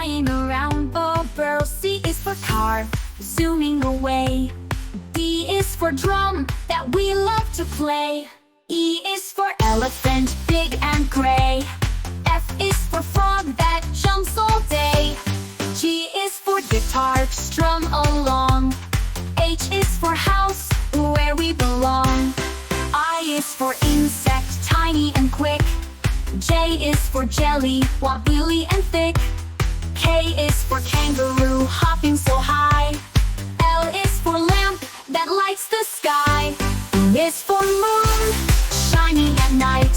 flying around the world. C is for car, zooming away. D is for drum, that we love to play. E is for elephant, big and gray. F is for frog that jumps all day. G is for guitar, strum along. H is for house, where we belong. I is for insect, tiny and quick. J is for jelly, wobbly and thick. K is for kangaroo, hopping so high. L is for lamp that lights the sky. M is for moon, shining at night.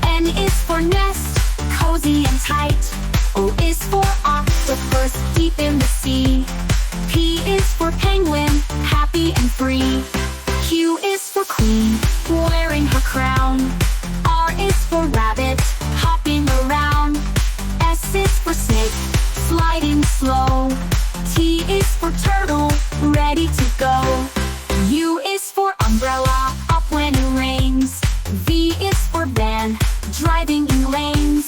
N is for nest, cozy and tight. O is for octopus, deep in the sea. P is for penguin, happy and free. Q is for queen, wearing her crown. R is for rabbit, hopping around. S is for snake, sliding slow. T is for turtle, ready to go. U is for umbrella, up when it rains. V is for van, driving in lanes.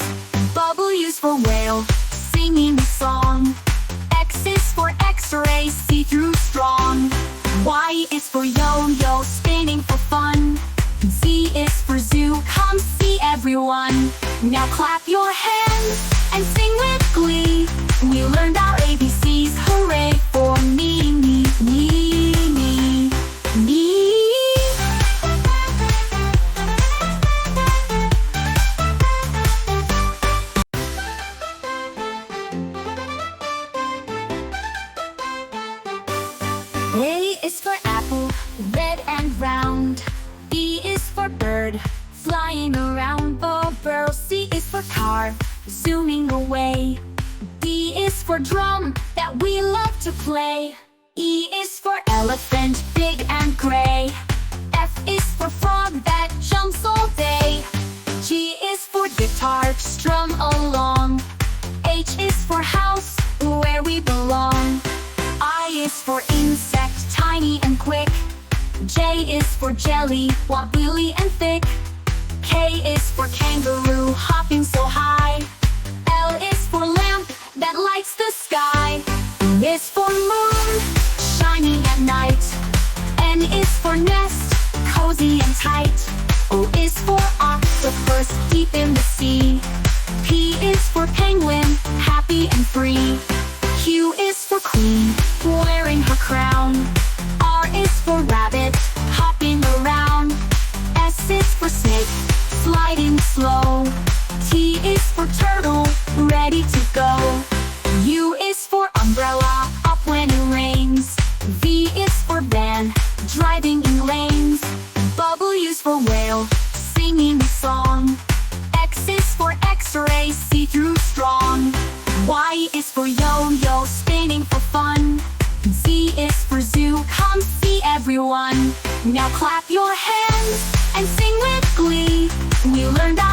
W is for whale, singing a song. X is for x-ray, see-through strong. Y is for yo-yo, spinning for fun. Z is for zoo, come see everyone. Now clap your hands and sing with glee. We learned our ABCs, hooray for me, me, me, me, me. A is for apple, red and round. B is for bird, flying around the world. C is for car, zooming away. D is for drum, that we love to play. E is for elephant, big and gray. F is for frog that jumps all day. G is for guitar, strum along. H is for house, where we belong. I is for insect, tiny and quick. J is for jelly, wobbly and thick. K is for kangaroo, hopping so high. L is for lamp that lights the sky. M is for moon, shining at night. N is for nest, cozy and tight. O is for octopus, deep in the sea. P is for penguin, happy and free. Q is for queen, wearing her crown. R is for rabbit, hopping around. S is for snake, sliding slow. T is for turtle, ready to go. U is for umbrella, up when it rains. V is for van, driving in lanes. W is for whale, singing a song. X is for x-ray, see-through strong. Y is for yo-yo, spinning for fun. Z is for zoo, come see everyone. Now clap your hands and sing with glee. We learned our